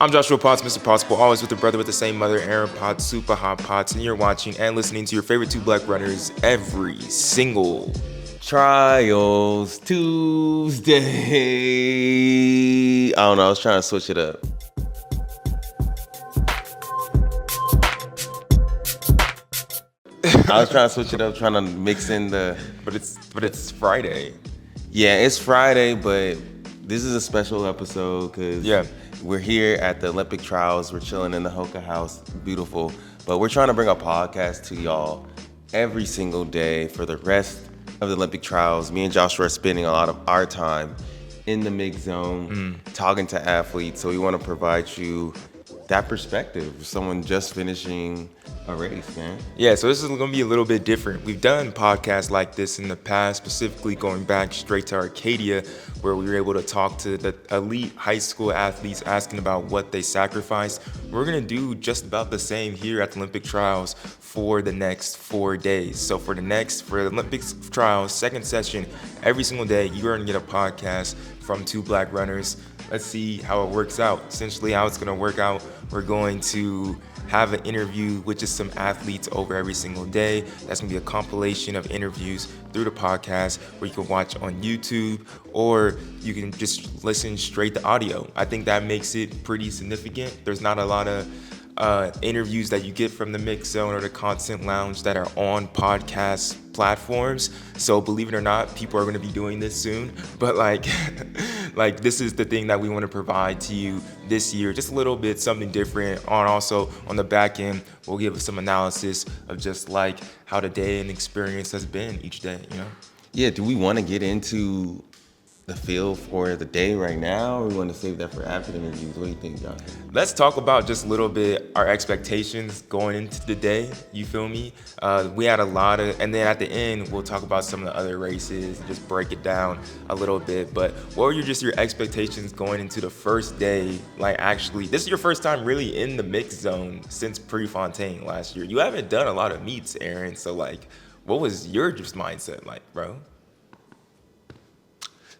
I'm Joshua Potts, Mr. Possible, always with a brother with the same mother, Aaron Potts, Super Hot Potts, and you're watching and listening to your favorite two black runners every single Trials Tuesday. I don't know, I was trying to switch it up. Trying to mix in the. But it's Friday. Yeah, it's Friday, but this is a special episode because we're here at the Olympic Trials. We're chilling in the Hoka House, beautiful. But we're trying to bring a podcast to y'all every single day for the rest of the Olympic Trials. Me and Joshua are spending a lot of our time in the mix zone, talking to athletes. So we want to provide you that perspective of someone just finishing a race, man. Yeah, so this is going to be a little bit different. We've done podcasts like this in the past, specifically going back straight to Arcadia, where we were able to talk to the elite high school athletes asking about what they sacrificed. We're going to do just about the same here at the Olympic Trials for the next 4 days. So for the Olympic Trials, second session, every single day, you're going to get a podcast from two black runners. Let's see how it works out. Essentially, how it's going to work out, we're going to have an interview with just some athletes over every single day. That's going to be a compilation of interviews through the podcast where you can watch on YouTube or you can just listen straight to audio. I think that makes it pretty significant. There's not a lot of interviews that you get from the Mix Zone or the Constant Lounge that are on podcast platforms. So believe it or not, people are going to be doing this soon. But like this is the thing that we want to provide to you this year, just a little bit something different. Also on the back end, we'll give some analysis of just like how the day and experience has been each day. Yeah. Do we want to get into the feel for the day right now, or we want to save that for after the interviews? What do you think, John? Let's talk about just a little bit our expectations going into the day. You feel me? We had a lot of, and then at the end, we'll talk about some of the other races and just break it down a little bit. But what were your expectations going into the first day? Like, actually, this is your first time really in the mix zone since Prefontaine last year. You haven't done a lot of meets, Aaron. So, like, what was your just mindset like, bro?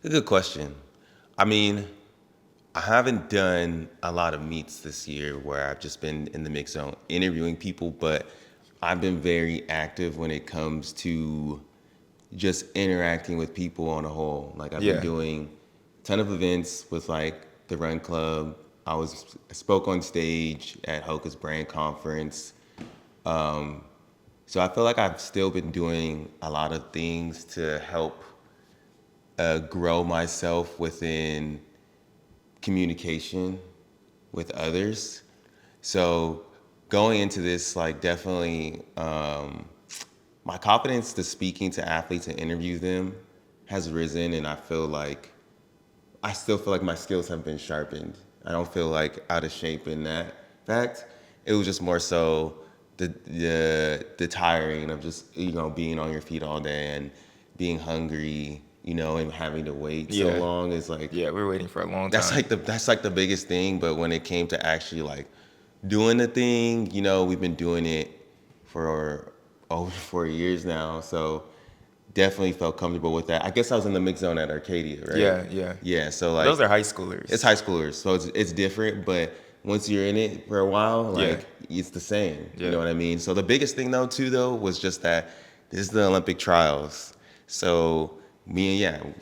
A good question. I mean, I haven't done a lot of meets this year where I've just been in the mix zone interviewing people, but I've been very active when it comes to just interacting with people on a whole. Like I've been doing a ton of events with like the Run Club. I spoke on stage at Hoka's brand conference. So I feel like I've still been doing a lot of things to help grow myself within communication with others. So going into this, like definitely my confidence to speaking to athletes and interview them has risen, and I still feel like my skills have been sharpened. I don't feel like out of shape in that fact. It was just more so the tiring of just being on your feet all day and being hungry, and having to wait so long is like, we're waiting for a long time. That's like the biggest thing. But when it came to actually like doing the thing, we've been doing it for over 4 years now. So definitely felt comfortable with that. I guess I was in the mix zone at Arcadia, right? Yeah. So like those are high schoolers. It's high schoolers, so it's different. But once you're in it for a while, it's the same. You know what I mean? So the biggest thing though was just that this is the Olympic Trials. So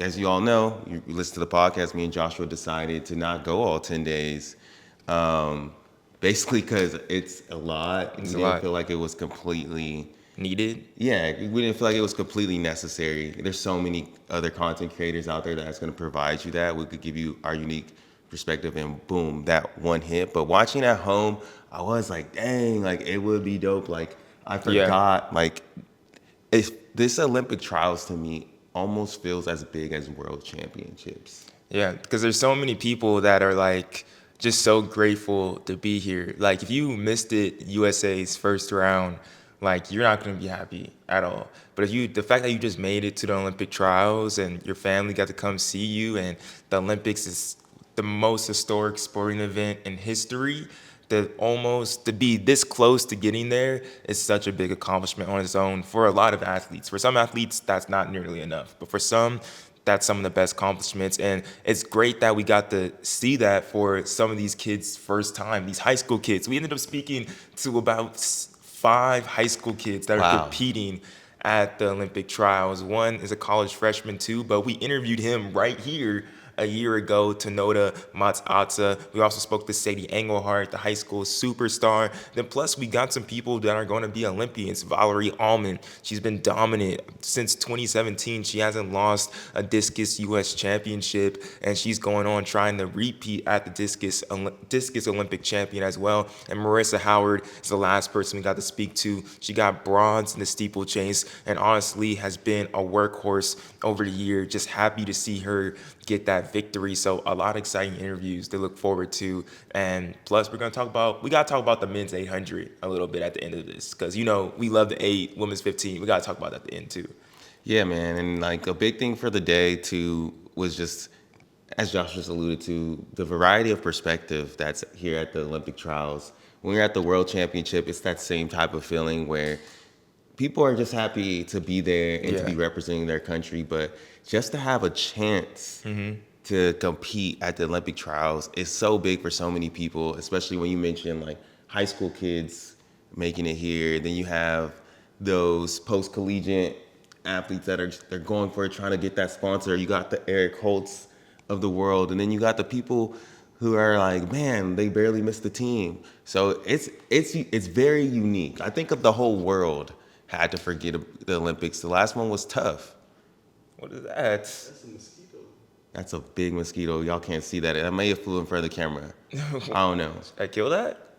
as you all know, you listen to the podcast, me and Joshua decided to not go all 10 days, basically because it's a lot. We didn't feel like it was completely needed. Yeah, we didn't feel like it was completely necessary. There's so many other content creators out there that's going to provide you that. We could give you our unique perspective and boom, that one hit. But watching at home, I was like, dang, like it would be dope. Like I forgot, like this Olympic Trials to me almost feels as big as World Championships. Yeah, because there's so many people that are like just so grateful to be here. Like if you missed it, USA's first round, like you're not going to be happy at all. But the fact that you just made it to the Olympic Trials and your family got to come see you, and the Olympics is the most historic sporting event in history, to be this close to getting there is such a big accomplishment on its own for a lot of athletes. For some athletes, that's not nearly enough. But for some, that's some of the best accomplishments. And it's great that we got to see that for some of these kids' first time, these high school kids. We ended up speaking to about 5 high school kids that are competing at the Olympic trials. One is a college freshman too, but we interviewed him right here a year ago, Tinoda Matsatsa. We also spoke to Sadie Engelhardt, the high school superstar. Then plus we got some people that are going to be Olympians. Valarie Allman, she's been dominant since 2017. She hasn't lost a discus U.S. championship, and she's going on trying to repeat at the discus Olympic champion as well. And Marissa Howard is the last person we got to speak to. She got bronze in the steeplechase and honestly has been a workhorse over the year. Just happy to see her get that victory. So a lot of exciting interviews to look forward to. And plus we got to talk about the men's 800 a little bit at the end of this, because we love the 8, women's 15. We got to talk about that at the end too. Yeah, man. And like a big thing for the day too was just, as Josh just alluded to, the variety of perspective that's here at the Olympic trials. When you're at the World Championship, it's that same type of feeling where people are just happy to be there and to be representing their country, but just to have a chance to compete at the Olympic trials is so big for so many people, especially when you mention like high school kids making it here. Then you have those post-collegiate athletes that they're going for it, trying to get that sponsor. You got the Eric Holtz of the world, and then you got the people who are like, man, they barely missed the team. So it's very unique. I think of the whole world had to forget the Olympics. The last one was tough. What is that? That's a mosquito. That's a big mosquito. Y'all can't see that. I may have flew in front of the camera. I don't know. Should I kill that?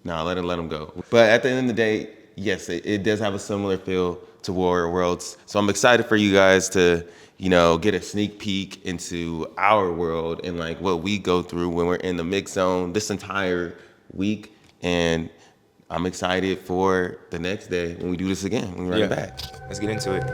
No, let him go. But at the end of the day, yes, it does have a similar feel to Warrior Worlds. So I'm excited for you guys to, get a sneak peek into our world and like what we go through when we're in the mix zone this entire week. And I'm excited for the next day when we do this again, when we run it back. Let's get into it.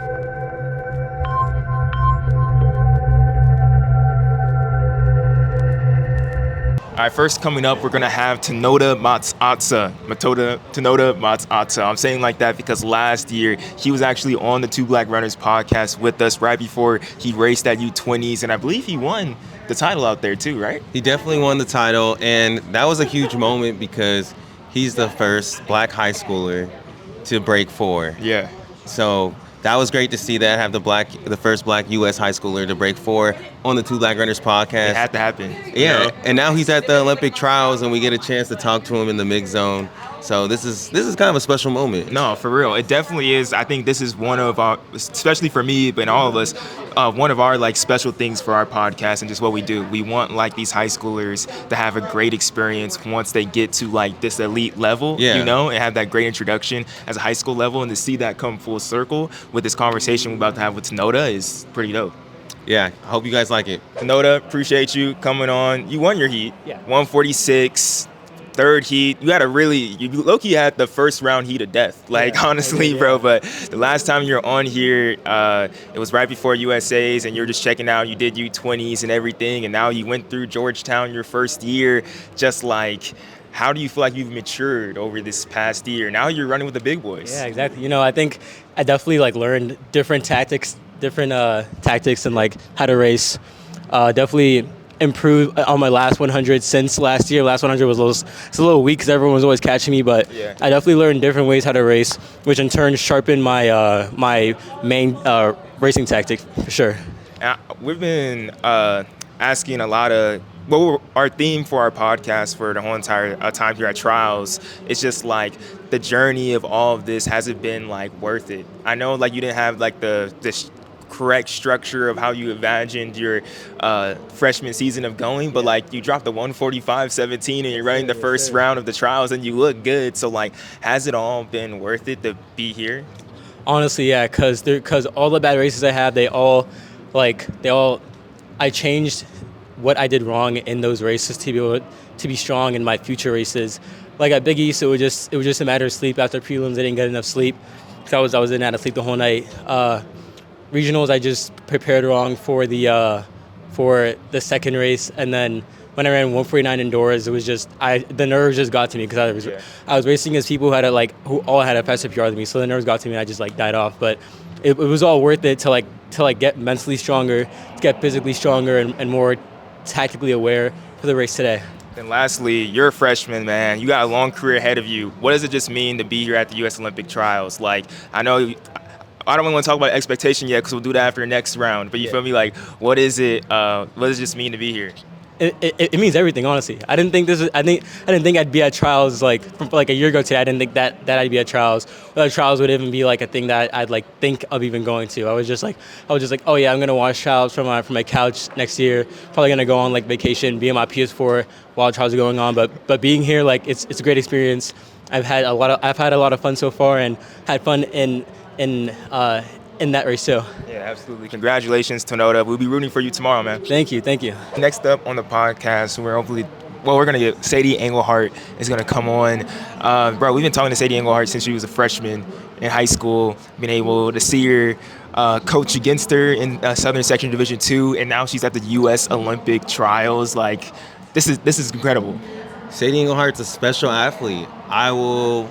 All right, first coming up, we're going to have Tinoda Matsatsa. Tinoda Matsatsa. I'm saying like that because last year he was actually on the Two Black Runners podcast with us right before he raced at U20s, and I believe he won the title out there too, right? He definitely won the title, and that was a huge moment because he's the first black high schooler to break 4. Yeah. So that was great to see that, have the first black U.S. high schooler to break 4 on the Two Black Runners podcast. It had to happen. Yeah, and now he's at the Olympic trials, and we get a chance to talk to him in the mix zone. So this is kind of a special moment. No, for real. It definitely is. I think this is one of our, especially for me, but all of us, one of our like special things for our podcast and just what we do. We want like these high schoolers to have a great experience once they get to like this elite level, and have that great introduction as a high school level, and to see that come full circle with this conversation we're about to have with Tinoda is pretty dope. Yeah, I hope you guys like it. Tinoda, appreciate you coming on. You won your heat. 146. Third heat, you low-key had the first round heat of death, honestly, bro. But the last time you were on here, it was right before USA's, and you're just checking out. You did U20s and everything, and now you went through Georgetown your first year. Just like, how do you feel like you've matured over this past year? Now you're running with the big boys. Yeah, exactly. I think I definitely learned different tactics and like how to race. Definitely improved on my last 100 since last year. Last 100 was a little weak because everyone was always catching me, but I definitely learned different ways how to race, which in turn sharpened my my main racing tactic for sure. We've been asking a lot of our theme for our podcast for the whole entire time here at Trials. It's just like the journey of all of this. Has it been worth it? I know you didn't have the correct structure of how you imagined your freshman season of going, but you dropped the 145.17 and you're running the first round of the trials and you look good. So has it all been worth it to be here? Honestly, yeah, because all the bad races I had, I changed what I did wrong in those races to be able to be strong in my future races. At Big East, it was just a matter of sleep. After prelims, I didn't get enough sleep because I was in and out of sleep the whole night. Regionals, I just prepared wrong for the second race, and then when I ran 149 indoors, it was just the nerves just got to me because I was racing against people who all had a faster PR than me, so the nerves got to me and I just died off. But it was all worth it to get mentally stronger, to get physically stronger, and more tactically aware for the race today. And lastly, you're a freshman, man. You got a long career ahead of you. What does it just mean to be here at the U.S. Olympic Trials? Like, I know I don't want to talk about expectation yet because we'll do that after the next round. But you feel me? Like, what is it? What does it just mean to be here? It means everything, honestly. I didn't think I'd be at trials from a year ago today. I didn't think that I'd be at trials. Or trials would even be a thing that I'd think of even going to. I was just like, oh yeah, I'm gonna watch trials from my couch next year. Probably gonna go on vacation, be on my PS4 while trials are going on. But being here, it's a great experience. I've had a lot of fun so far, and had fun in that race too. Yeah, absolutely. Congratulations, Tinoda. We'll be rooting for you tomorrow, man. Thank you. Next up on the podcast, we're going to get Sadie Engelhardt is going to come on. Bro, we've been talking to Sadie Engelhardt since she was a freshman in high school, been able to see her coach against her in Southern Section Division II, and now she's at the U.S. Olympic Trials. This is incredible. Sadie Engelhardt's a special athlete. I will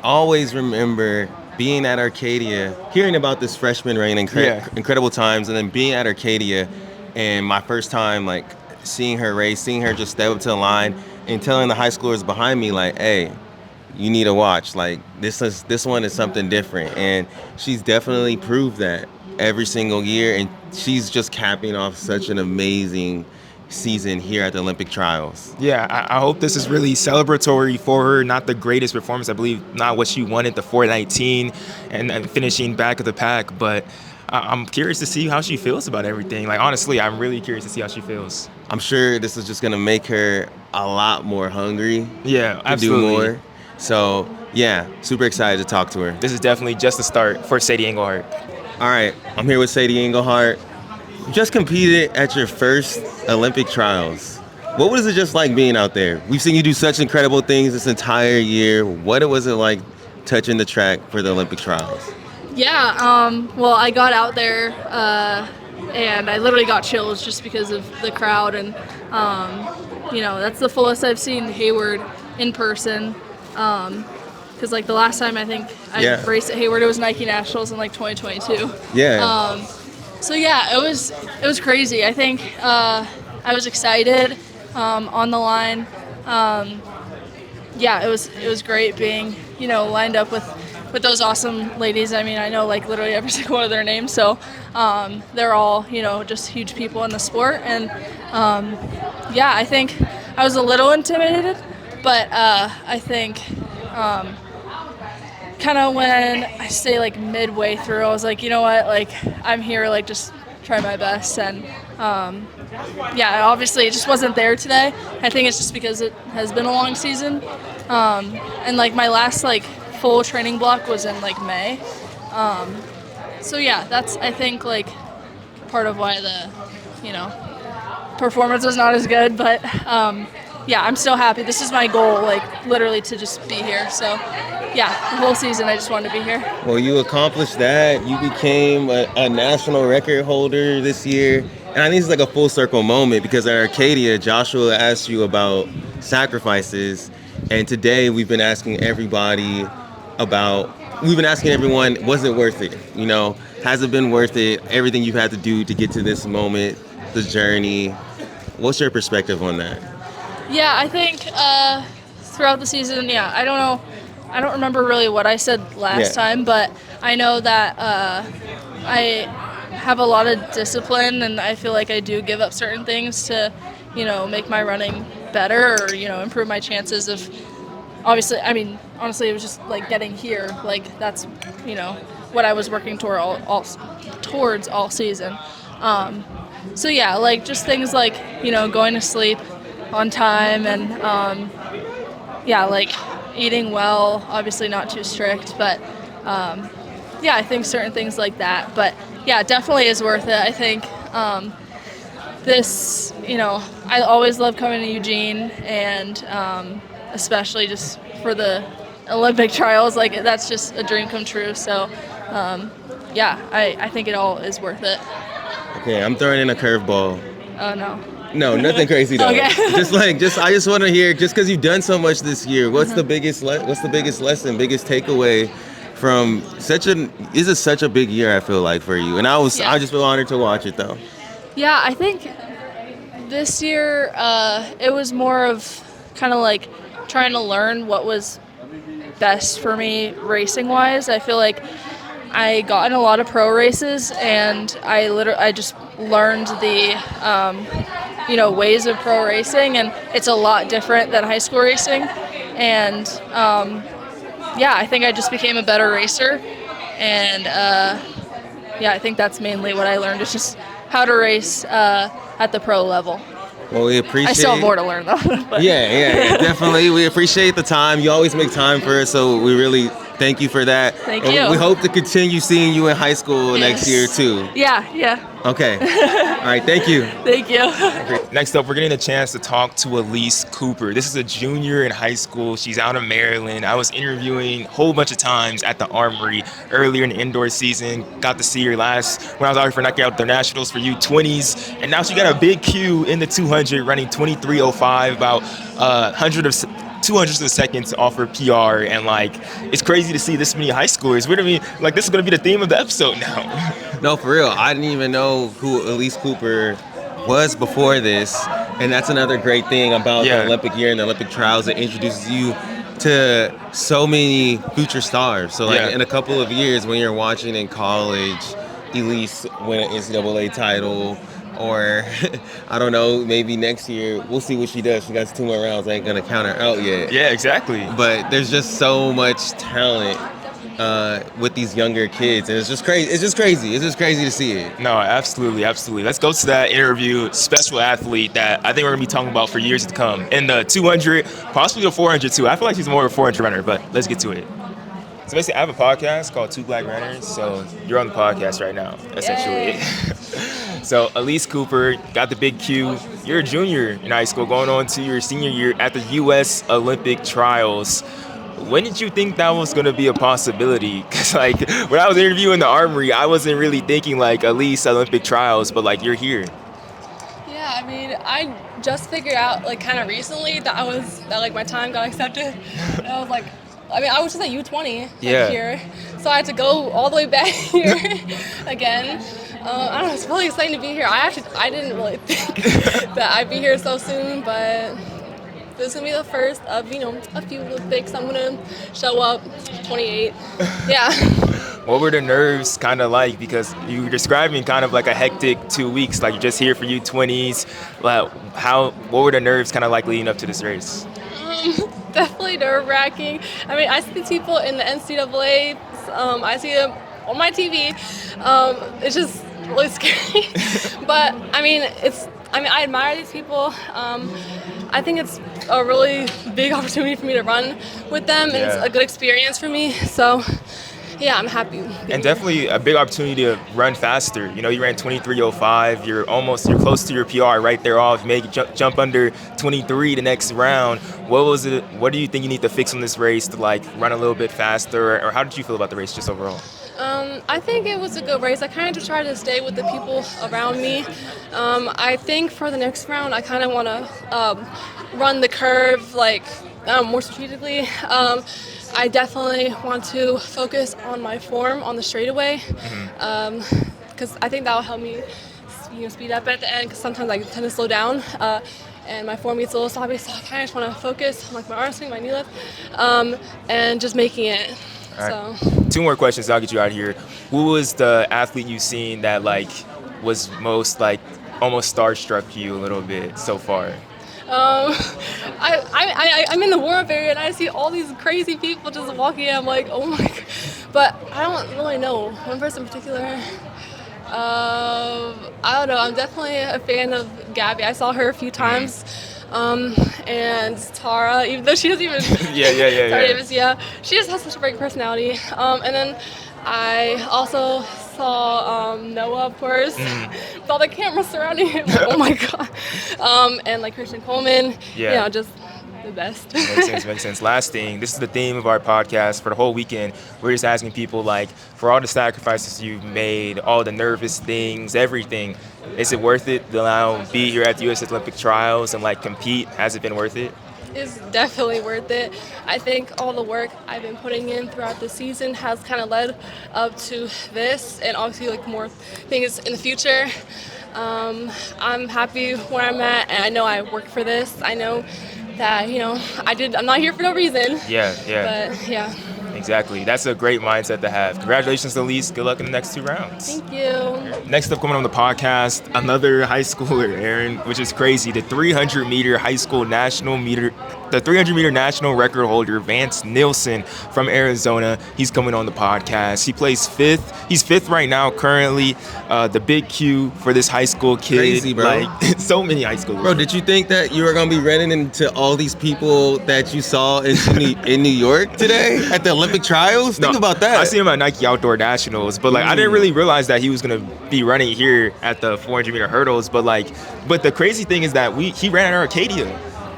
always remember being at Arcadia, hearing about this freshman reign, incredible times, and then being at Arcadia, and my first time seeing her race, seeing her just step up to the line, and telling the high schoolers behind me hey, you need to watch. This one is something different, and she's definitely proved that every single year, and she's just capping off such an amazing season here at the Olympic Trials. Yeah, I hope this is really celebratory for her. Not the greatest performance, I believe, not what she wanted, the 4:19 and finishing back of the pack, but I'm curious to see how she feels about everything. Honestly, I'm really curious to see how she feels. I'm sure this is just going to make her a lot more hungry. Yeah, to absolutely. do more. So, yeah, super excited to talk to her. This is definitely just the start for Sadie Engelhardt. All right, I'm here with Sadie Engelhardt. You just competed at your first Olympic Trials. What was it just like being out there? We've seen you do such incredible things this entire year. What was it like touching the track for the Olympic Trials? Yeah, well, I got out there and I literally got chills just because of the crowd. And, that's the fullest I've seen Hayward in person. Because, the last time I think I raced at Hayward, it was Nike Nationals in, 2022. Yeah. So yeah, it was crazy. I think I was excited on the line. It was great being lined up with those awesome ladies. I mean, I know literally every single one of their names. So they're all just huge people in the sport. And I think I was a little intimidated, but I think kind of when I say midway through, I was like, you know what, I'm here, just try my best. And obviously it just wasn't there today. I think it's just because it has been a long season. And my last full training block was in May. That's I think part of why the performance was not as good, but I'm still happy. This is my goal, literally to just be here. So, the whole season I just wanted to be here. Well, you accomplished that. You became a national record holder this year. And I think it's a full circle moment because at Arcadia, Joshua asked you about sacrifices. And today we've been asking everyone, was it worth it? Has it been worth it? Everything you've had to do to get to this moment, the journey. What's your perspective on that? Yeah, I think throughout the season, I don't know. I don't remember really what I said last time, but I know that I have a lot of discipline, and I feel like I do give up certain things to, make my running better or, improve my chances of, obviously, I mean, honestly, it was just getting here. That's, what I was working towards all season. Just things going to sleep on time and, eating well, obviously not too strict, but I think certain things like that. But it definitely is worth it. I think this, I always love coming to Eugene, and especially just for the Olympic Trials, that's just a dream come true. So I think it all is worth it. Okay, I'm throwing in a curveball. Oh no. No, nothing crazy though. Okay. I just want to hear, just because you've done so much this year, what's the biggest lesson, biggest takeaway from this is such a big year, I feel like, for you. And I just feel honored to watch it, though. Yeah, I think this year it was more of kind of like trying to learn what was best for me racing-wise. I feel like I got in a lot of pro races, and I just learned the ways of pro racing, and it's a lot different than high school racing. And I think I just became a better racer, and I think that's mainly what I learned, is just how to race at the pro level. Well, we appreciate. I still have more to learn, though. But. Yeah, definitely. We appreciate the time. You always make time for us, so we really thank you for that. Thank you. We hope to continue seeing you in high school next year, too. Yeah. Okay. All right, thank you. Thank you. Next up, we're getting a chance to talk to Elise Cooper. This is a junior in high school. She's out of Maryland. I was interviewing a whole bunch of times at the Armory earlier in the indoor season. Got to see her last when I was out here for knocking out the nationals for U20s. And now she got a big Q in the 200, running 23:05, about 200ths of a second off her PR. And, it's crazy to see this many high schoolers. What do you mean? This is going to be the theme of the episode now. No, for real. I didn't even know who Elise Cooper was before this. And that's another great thing about the Olympic year and the Olympic trials. It introduces you to so many future stars. So, in a couple of years, when you're watching in college, Elise win an NCAA title, or I don't know, maybe next year, we'll see what she does. She got 2 more rounds. I ain't going to count her out yet. Yeah, exactly. But there's just so much talent with these younger kids, and it's just crazy. It's just crazy to see it. No, absolutely. Let's go to that interview. Special athlete that I think we're gonna be talking about for years to come in the 200, possibly the 400 too. I feel like she's more of a 400 runner, but let's get to it. So basically, I have a podcast called Two Black Runners. So you're on the podcast right now, essentially. So Elise Cooper got the big Q. You're a junior in high school, going on to your senior year at the U.S. Olympic Trials. When did you think that was going to be a possibility? Because, when I was interviewing the Armory, I wasn't really thinking, Elise Olympic Trials, but, you're here. Yeah, I mean, I just figured out, kind of recently that my time got accepted. And I was I was just at U20 here. So I had to go all the way back here again. I don't know, it's really exciting to be here. I didn't really think that I'd be here so soon, but this is going to be the first of, a few Olympics. I'm going to show up 28. Yeah. What were the nerves kind of like? Because you were describing kind of like a hectic 2 weeks, you're just here for U20s. What were the nerves kind of like leading up to this race? Definitely nerve-wracking. I mean, I see these people in the NCAA. I see them on my TV. It's just really scary. But, I admire these people. I think it's a really big opportunity for me to run with them, and it's a good experience for me. So, yeah, I'm happy. And definitely a big opportunity to run faster. You ran 23:05. You're close to your PR right there off. You may jump under 23 the next round. What do you think you need to fix on this race to run a little bit faster, or how did you feel about the race just overall? I think it was a good race. I kind of just tried to stay with the people around me. I think for the next round, I kind of want to run the curve more strategically. I definitely want to focus on my form on the straightaway, because I think that will help me speed up at the end, because sometimes I tend to slow down. And my form gets a little sloppy, so I kind of just want to focus on my arm swing, my knee lift, and just making it. All right. So 2 more questions, I'll get you out of here. Who was the athlete you've seen that was most almost starstruck you a little bit so far? I'm in the warm-up area, and I see all these crazy people just walking in. I'm like, oh my God. But I don't really know one person in particular. I don't know. I'm definitely a fan of Gabby. I saw her a few times. And Tara, even though she doesn't even Davis, she just has such a great personality. And then I also saw Noah, of course, with all the cameras surrounding him. Oh my God. And Christian Coleman, just the best. Makes sense. Last thing, this is the theme of our podcast for the whole weekend. We're just asking people, for all the sacrifices you've made, all the nervous things, everything, is it worth it to now be here at the U.S. Olympic Trials and compete? Has it been worth it? is definitely worth it. I think all the work I've been putting in throughout the season has kind of led up to this, and obviously like more things in the future. I'm happy where I'm at, and I know I worked for this. I know that, I'm not here for no reason. Yeah. But yeah. Exactly. That's a great mindset to have. Congratulations, Elise. Good luck in the next 2 rounds. Thank you. Next up, coming on the podcast, another high schooler, Aaron, which is crazy. The 300 meter national record holder, Vance Nilsson from Arizona. He's coming on the podcast. He plays 5th. He's 5th right now, currently. The big Q for this high school kid. Crazy, bro. Like, so many high schoolers. Bro, did you think that you were going to be running into all these people that you saw in New York today at the Olympic trials? Think about that. I see him at Nike Outdoor Nationals, but I didn't really realize that he was going to be running here at the 400 meter hurdles. But the crazy thing is that he ran at Arcadia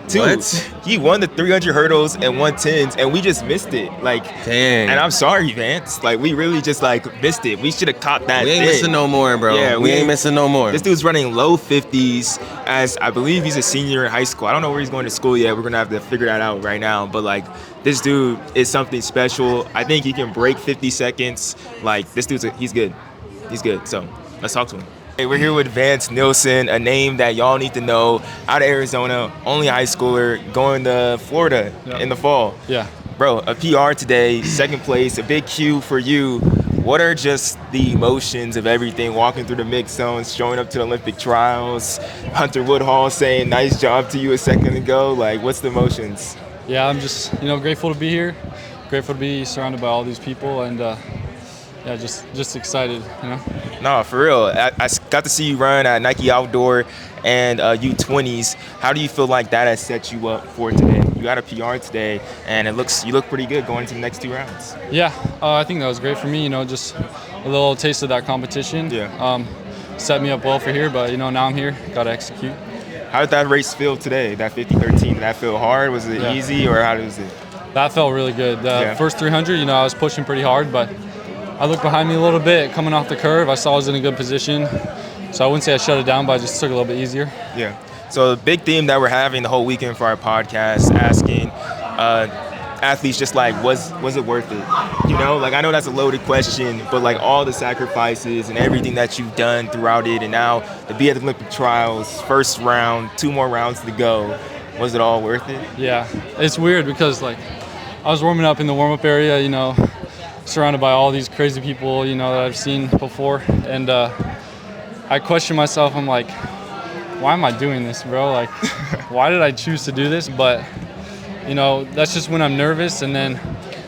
too. What? He won the 300 hurdles and 110s, and we just missed it. Dang. And I'm sorry, Vance. We really just missed it. We should have caught that. We ain't missing no more, bro. Yeah, we ain't missing no more. This dude's running low 50s, as I believe he's a senior in high school. I don't know where he's going to school yet. We're gonna have to figure that out right now. But this dude is something special. I think he can break 50 seconds. This dude's he's good. He's good. So let's talk to him. Hey, we're here with Vance Nilsson, a name that y'all need to know, out of Arizona, only high schooler, going to Florida in the fall. Yeah. Bro, a PR today, 2nd place, a big Q for you. What are just the emotions of everything, walking through the mixed zones, showing up to the Olympic trials, Hunter Woodhall saying nice job to you a second ago? What's the emotions? Yeah, I'm just, grateful to be here, grateful to be surrounded by all these people, and just excited, No, for real. I got to see you run at Nike Outdoor and U20s. How do you feel like that has set you up for today? You got a PR today, and you look pretty good going into the next 2 rounds. Yeah, I think that was great for me, just a little taste of that competition. Yeah. Set me up well for here, but, now I'm here, got to execute. How did that race feel today, that 50-13? Did that feel hard? Was it easy, or how was it? That felt really good. The first 300, I was pushing pretty hard, but I looked behind me a little bit coming off the curve. I saw I was in a good position. So I wouldn't say I shut it down, but I just took it a little bit easier. Yeah. So the big theme that we're having the whole weekend for our podcast, asking athletes just was it worth it? I know that's a loaded question, but all the sacrifices and everything that you've done throughout it, and now to be at the Olympic trials, first round, 2 more rounds to go, was it all worth it? Yeah. It's weird because I was warming up in the warm-up area, surrounded by all these crazy people, that I've seen before. And I question myself. I'm like, why am I doing this, bro? Why did I choose to do this? But, that's just when I'm nervous. And then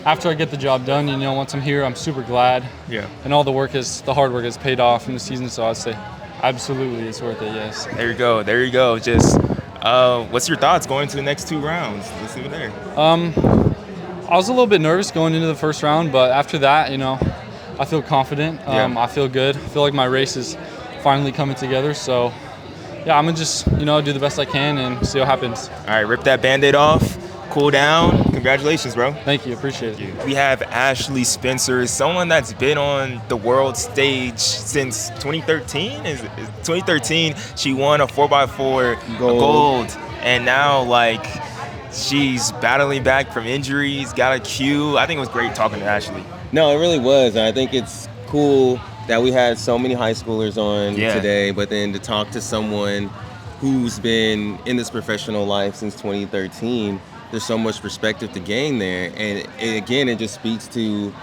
after I get the job done, once I'm here, I'm super glad. Yeah. And all the hard work has paid off in the season. So I'd say absolutely it's worth it, yes. There you go. Just what's your thoughts going to the next 2 rounds? Let's leave it there. I was a little bit nervous going into the first round, but after that, I feel confident. I feel good. I feel like my race is finally coming together. So, yeah, I'm going to just, do the best I can and see what happens. All right, rip that Band-Aid off, cool down. Congratulations, bro. Thank you. Appreciate it. We have Ashley Spencer, someone that's been on the world stage since 2013. Is 2013, she won a 4x4 gold. And now, she's battling back from injuries, got a Q. I think it was great talking to Ashley. No, it really was. I think it's cool that we had so many high schoolers on today, but then to talk to someone who's been in this professional life since 2013, there's so much perspective to gain there. And it just speaks to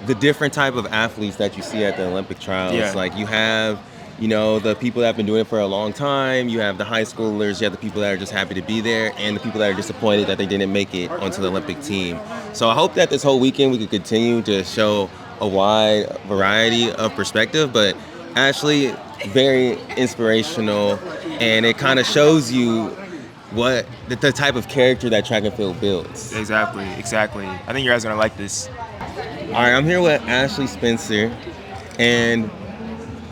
the different type of athletes that you see at the Olympic trials. Yeah. You have the people that have been doing it for a long time, you have the high schoolers, you have the people that are just happy to be there, and the people that are disappointed that they didn't make it onto the Olympic team. So I hope that this whole weekend we could continue to show a wide variety of perspective, but Ashley, very inspirational, and it kind of shows you what the type of character that track and field builds. Exactly. I think you guys are going to like this. All right, I'm here with Ashley Spencer, and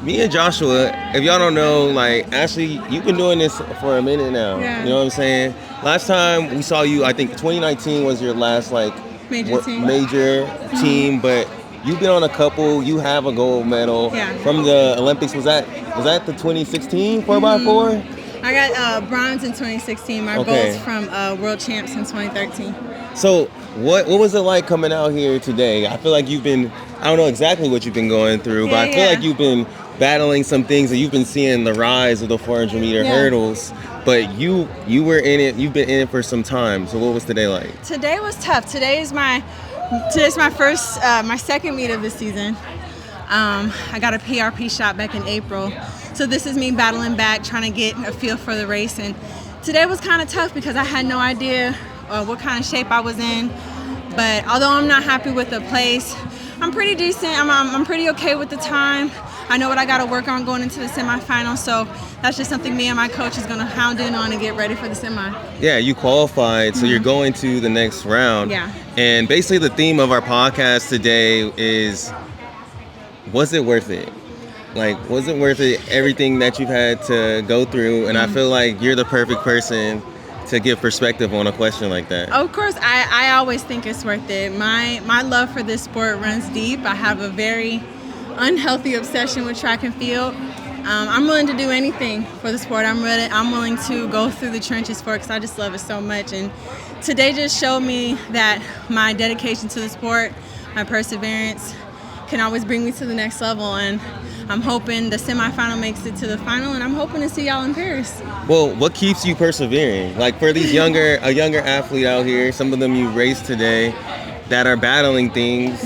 me and Joshua, if y'all don't know, Ashley, you've been doing this for a minute now. Yeah. You know what I'm saying? Last time we saw you, I think 2019 was your last major team, but you've been on a couple. You have a gold medal from the Olympics. Was that the 2016 4x4? I got bronze in 2016. My gold's from world champs in 2013. So what was it like coming out here today? I feel like you've been, I don't know exactly what you've been going through, but I feel like you've been battling some things and you've been seeing the rise of the 400 meter hurdles. But you were in it, you've been in it for some time. So what was today like? Today was tough. Today's my first, my second meet of the season. I got a PRP shot back in April. So this is me battling back, trying to get a feel for the race. And today was kind of tough because I had no idea what kind of shape I was in. But although I'm not happy with the place, I'm pretty decent. I'm pretty okay with the time. I know what I got to work on going into the semifinals. So that's just something me and my coach is going to hound in on and get ready for the semi. Yeah, you qualified, so you're going to the next round. Yeah. And basically the theme of our podcast today is, was it worth it? Like, was it worth it, everything that you've had to go through? And I feel like you're the perfect person to give perspective on a question like that. Of course, I always think it's worth it. My love for this sport runs deep. I have a very unhealthy obsession with track and field. I'm willing to do anything for the sport. I'm willing to go through the trenches for it because I just love it so much. And today just showed me that my dedication to the sport, my perseverance, can always bring me to the next level. And I'm hoping the semifinal makes it to the final, and I'm hoping to see y'all in Paris. Well, what keeps you persevering? Like for these younger athlete out here, some of them you raced today that are battling things.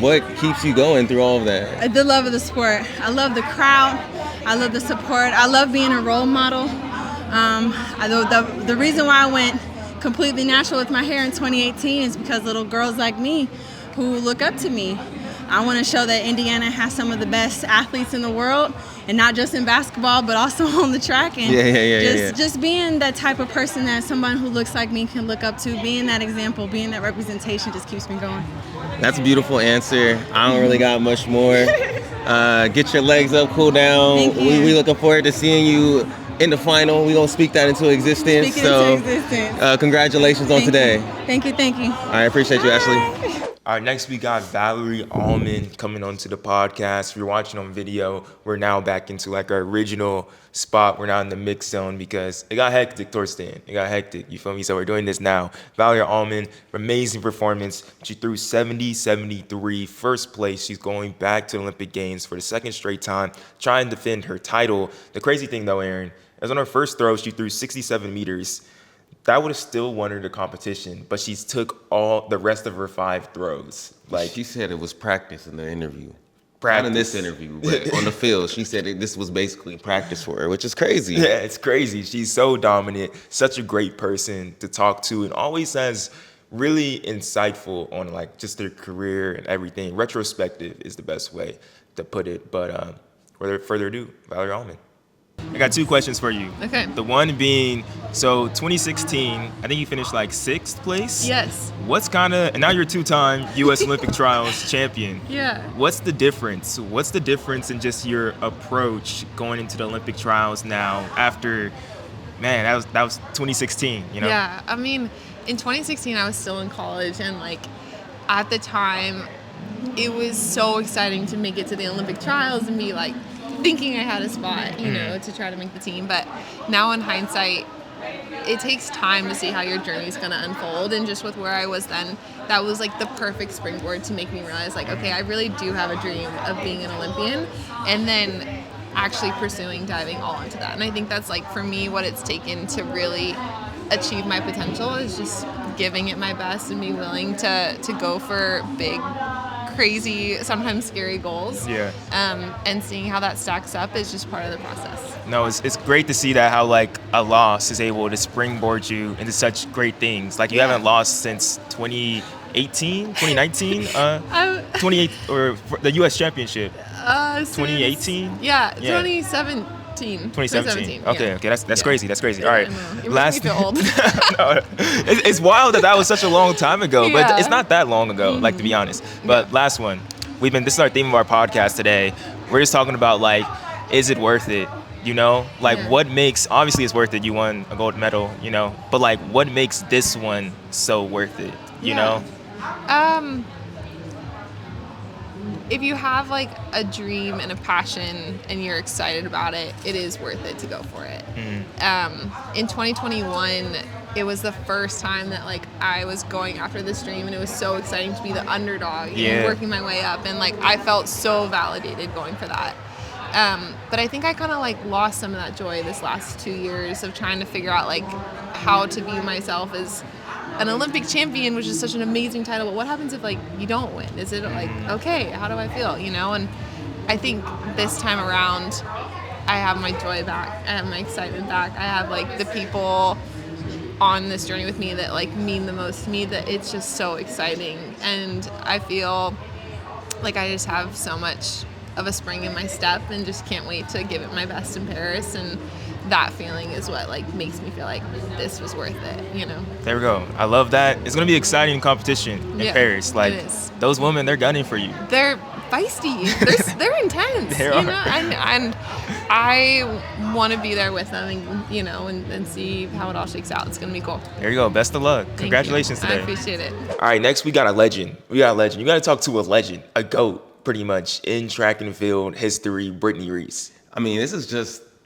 What keeps you going through all of that? The love of the sport. I love the crowd. I love the support. I love being a role model. The reason why I went completely natural with my hair in 2018 is because little girls like me who look up to me. I want to show that Indiana has some of the best athletes in the world, and not just in basketball, but also on the track. And just being that type of person that someone who looks like me can look up to, being that example, being that representation just keeps me going. That's a beautiful answer. I don't really got much more. Get your legs up, cool down. We looking forward to seeing you in the final. We're going to speak that into existence. Congratulations on today. Thank you. I appreciate you, Ashley. All right, next we got Valarie Allman coming onto the podcast. If you're watching on video, we're now back into like our original spot. We're now in the mix zone because it got hectic towards the end. It got hectic, you feel me? So we're doing this now. Valarie Allman, amazing performance. She threw 70-73, first place. She's going back to the Olympic Games for the second straight time, trying to defend her title. The crazy thing though, Aaron, is on her first throw, she threw 67 meters. That would have still won her the competition, but she's took all the rest of her 5 throws. Like she said it was practice in the interview. Practice. Not in this interview, but on the field. She said this was basically practice for her, which is crazy. Yeah, it's crazy. She's so dominant, such a great person to talk to, and always has really insightful on like just their career and everything. Retrospective is the best way to put it. But without further ado, Valarie Allman. I got 2 questions for you. Okay. The one being, so 2016, I think you finished like 6th place? Yes. What's and now you're a 2-time U.S. Olympic Trials champion. Yeah. What's the difference? What's the difference in just your approach going into the Olympic Trials now after, man, that was 2016, you know? Yeah, I mean, in 2016, I was still in college, and like at the time, it was so exciting to make it to the Olympic Trials and be like, thinking I had a spot, you know, to try to make the team. But now in hindsight, it takes time to see how your journey is going to unfold. And just with where I was then, that was like the perfect springboard to make me realize like, okay, I really do have a dream of being an Olympian. And then actually pursuing diving all into that. And I think that's like, for me, what it's taken to really achieve my potential is just giving it my best and be willing to go for big, crazy, sometimes scary goals. Yeah. And seeing how that stacks up is just part of the process. No, it's great to see that how like a loss is able to springboard you into such great things. Like you haven't lost since 2018, 2019, 28 or the U.S. Championship. 2018. Yeah, 2017. Okay, that's crazy. That's crazy. All right, You must be old. No, it's wild that was such a long time ago, but it's not that long ago, like to be honest. But last one, this is our theme of our podcast today. We're just talking about like, is it worth it? You know, like what makes, obviously it's worth it. You won a gold medal, you know, but like what makes this one so worth it? You know? if you have like a dream and a passion and you're excited about it, it is worth it to go for it. In 2021, it was the first time that like I was going after this dream, and it was so exciting to be the underdog and working my way up, and like I felt so validated going for that. But I think I kind of like lost some of that joy this last 2 years of trying to figure out like how to view myself as an Olympic champion, which is such an amazing title. But what happens if like you don't win? Is it like, okay, how do I feel? You know? And I think this time around, I have my joy back. I have my excitement back. I have like the people on this journey with me that like mean the most to me, that it's just so exciting. And I feel like I just have so much of a spring in my step and just can't wait to give it my best in Paris. And that feeling is what like makes me feel like this was worth it, you know. There we go. I love that. It's gonna be exciting competition in Paris. Like it is. Those women, they're gunning for you. They're feisty. They're intense. They you are. know, and I want to be there with them, and you know, and see how it all shakes out. It's gonna be cool. There you go. Best of luck. Thank Congratulations you. today. I appreciate it. All right, next we got a legend. You got to talk to a legend, a GOAT, pretty much in track and field history, Brittney Reese. I mean,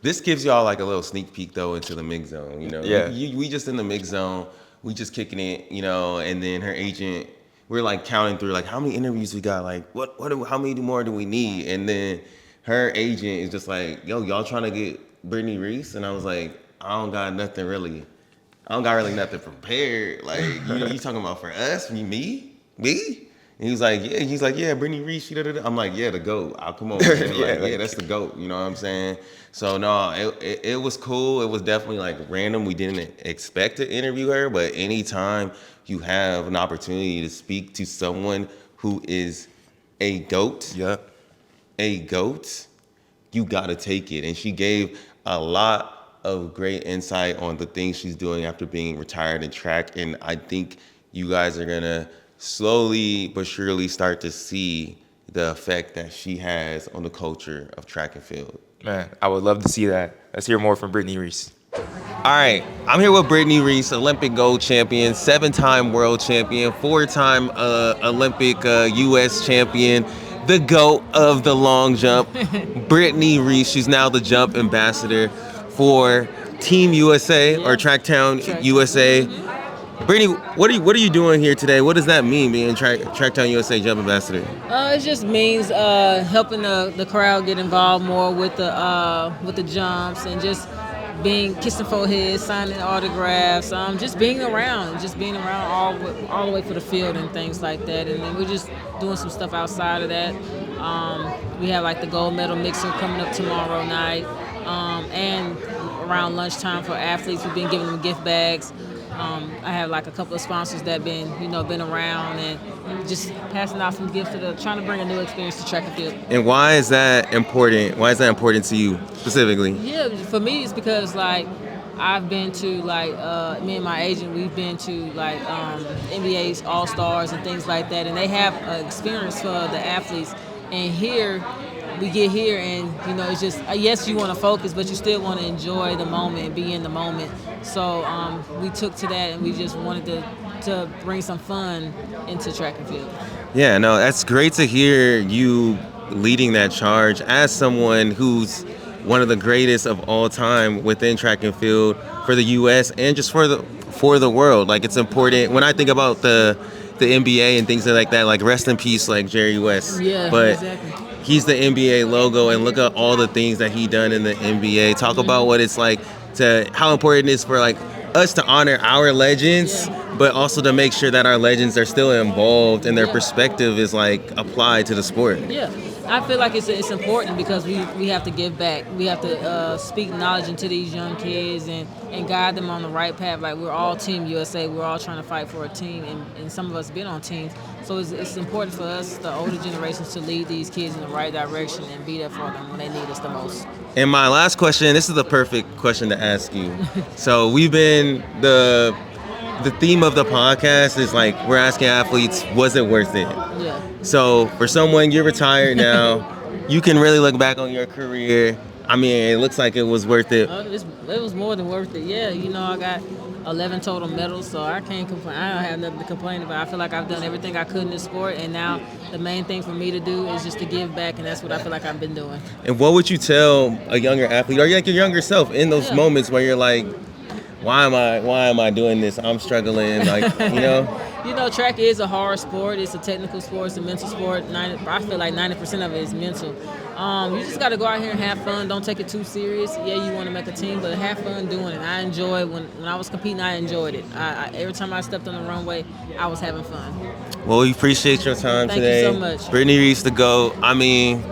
this gives y'all like a little sneak peek though into the mix zone, you know. Yeah. We just in the mix zone, we just kicking it, you know, and then her agent, we're like counting through like how many interviews we got, like how many more do we need? And then her agent is just like, yo, y'all trying to get Brittney Reese? And I was like, I don't got really nothing prepared. Like, you talking about for us? Me? And he was like, yeah, Brittney Reese. I'm like, yeah, the GOAT. I'll come on, man. Yeah, that's the GOAT. You know what I'm saying? So no, it was cool. It was definitely like random. We didn't expect to interview her, but anytime you have an opportunity to speak to someone who is a GOAT, you gotta take it. And she gave a lot of great insight on the things she's doing after being retired in track. And I think you guys are gonna slowly but surely start to see the effect that she has on the culture of track and field. Man, I would love to see that. Let's hear more from Brittney Reese. All right, I'm here with Brittney Reese, Olympic gold champion, 7-time world champion, 4-time Olympic U.S. champion, the GOAT of the long jump, Brittney Reese. She's now the jump ambassador for Team USA or Tracktown USA. Brittney, what are you doing here today? What does that mean, being Tracktown USA Jump Ambassador? It just means helping the crowd get involved more with the jumps, and just being kissing foreheads, signing autographs, just being around all the way for the field and things like that. And then we're just doing some stuff outside of that. We have like the gold medal mixer coming up tomorrow night, and around lunchtime for athletes, we've been giving them gift bags. I have like a couple of sponsors that been around and just passing out some gifts trying to bring a new experience to track and field. And why is that important? Why is that important to you specifically? Yeah, for me it's because like I've been to like me and my agent, we've been to like NBA's All-Stars and things like that, and they have experience for the athletes. And here we get here and it's just yes, you want to focus, but you still want to enjoy the moment and be in the moment. So we took to that, and we just wanted to bring some fun into track and field. Yeah, no, that's great to hear you leading that charge as someone who's one of the greatest of all time within track and field for the U.S. and just for the world. Like, it's important when I think about the NBA and things like that. Like, rest in peace, like Jerry West. Yeah, but exactly. He's the NBA logo, and look at all the things that he done in the NBA. Talk about what it's like how important it is for like us to honor our legends, but also to make sure that our legends are still involved and their perspective is like applied to the sport. Yeah, I feel like it's important because we have to give back. We have to speak knowledge into these young kids and guide them on the right path. Like, we're all Team USA. We're all trying to fight for a team, and some of us been on teams. So it's important for us, the older generations, to lead these kids in the right direction and be there for them when they need us the most. And my last question, this is the perfect question to ask you. So we've been, the theme of the podcast is like, we're asking athletes, was it worth it? Yeah. So for someone, you're retired now, you can really look back on your career. I mean, it looks like it was worth it. It was more than worth it. Yeah, I 11 total medals, so I can't complain. I don't have nothing to complain about. I feel like I've done everything I could in this sport, and now the main thing for me to do is just to give back, and that's what I feel like I've been doing. And what would you tell a younger athlete or like your younger self in those moments where you're like, why am I doing this? I'm struggling, like, you know? You know, track is a hard sport. It's a technical sport. It's a mental sport. I feel like 90% of it is mental. You just got to go out here and have fun. Don't take it too serious. Yeah, you want to make a team, but have fun doing it. I enjoy when I was competing, I enjoyed it. Every time I stepped on the runway, I was having fun. Well, we appreciate your time today. Thank you so much. Brittney Reese, the GOAT. I mean,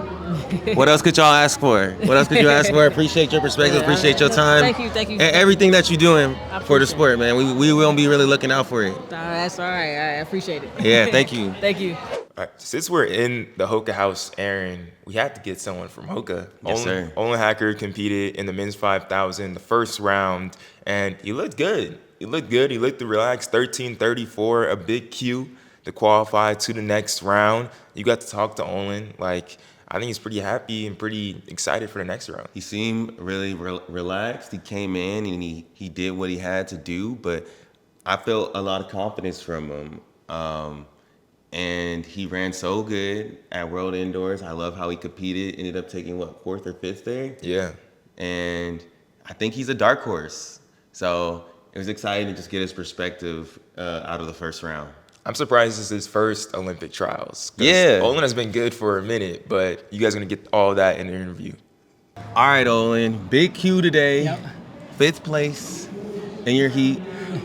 what else could y'all ask for? What else could you ask for? Appreciate your perspective. Appreciate your time. Thank you. And everything that you're doing for the sport, man. We will be really looking out for it. That's all right. I appreciate it. Yeah, thank you. Thank you. All right, since we're in the Hoka house, Aaron, we have to get someone from Hoka. Yes, sir. Olin Hacker competed in the men's 5,000, the first round, and he looked good. He looked relaxed, 13:34, a big Q to qualify to the next round. You got to talk to Olin. I think he's pretty happy and pretty excited for the next round. He seemed really relaxed. He came in and he did what he had to do, but I felt a lot of confidence from him. And he ran so good at World Indoors. I love how he competed. Ended up taking, 4th or 5th there? Yeah. And I think he's a dark horse. So it was exciting to just get his perspective out of the first round. I'm surprised this is his first Olympic trials. Yeah. Olin has been good for a minute, but you guys are going to get all that in the interview. All right, Olin. Big Q today. Yep. 5th place in your heat.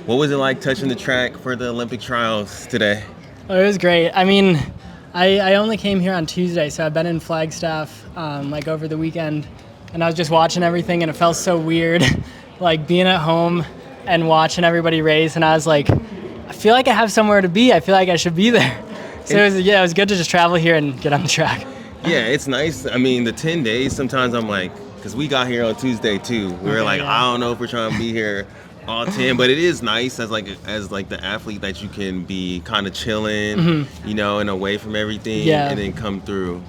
What was it like touching the track for the Olympic trials today? Oh, it was great. I mean, I only came here on Tuesday, so I've been in Flagstaff over the weekend, and I was just watching everything, and it felt so weird, being at home and watching everybody race, and I was like, I feel like I have somewhere to be. I feel like I should be there. So it was good to just travel here and get on the track. Yeah, it's nice. I mean, the 10 days, sometimes I'm like, because we got here on Tuesday too. We were I don't know if we're trying to be here all 10, but it is nice as the athlete that you can be kind of chilling, and away from everything, and then come through.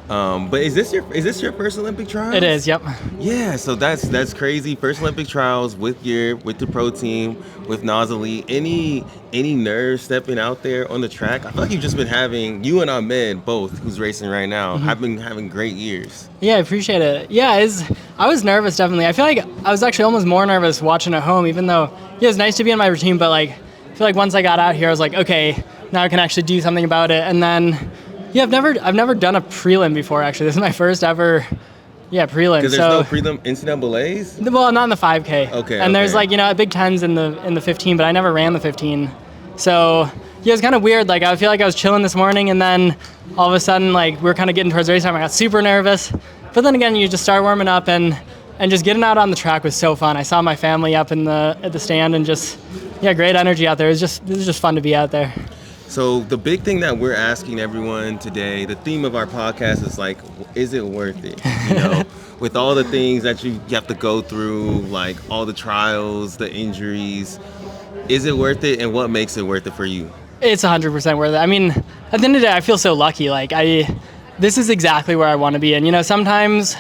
But is this your first Olympic trials? It is, yep. Yeah, so that's crazy. First Olympic trials with the pro team, with Nazali. Any nerves stepping out there on the track? I feel like you've just been having, you and Ahmed both, who's racing right now, have been having great years. Yeah, I appreciate it. Yeah, I was nervous, definitely. I feel like I was actually almost more nervous watching at home, even though it was nice to be in my routine, but I feel like once I got out here, I was like, okay, now I can actually do something about it. And then I've never done a prelim before, actually. This is my first ever, prelim. Because there's no prelim NCAAs? Well, not in the 5K. Okay. And there's Big Tens in the 15, but I never ran the 15. So it was kind of weird. I feel like I was chilling this morning, and then all of a sudden, we were kind of getting towards race time. I got super nervous. But then again, you just start warming up, and just getting out on the track was so fun. I saw my family up at the stand, and just great energy out there. It was just fun to be out there. So the big thing that we're asking everyone today, the theme of our podcast is is it worth it? With all the things that you have to go through, all the trials, the injuries, is it worth it? And what makes it worth it for you? It's 100% worth it. I mean, at the end of the day, I feel so lucky. This is exactly where I want to be. And sometimes,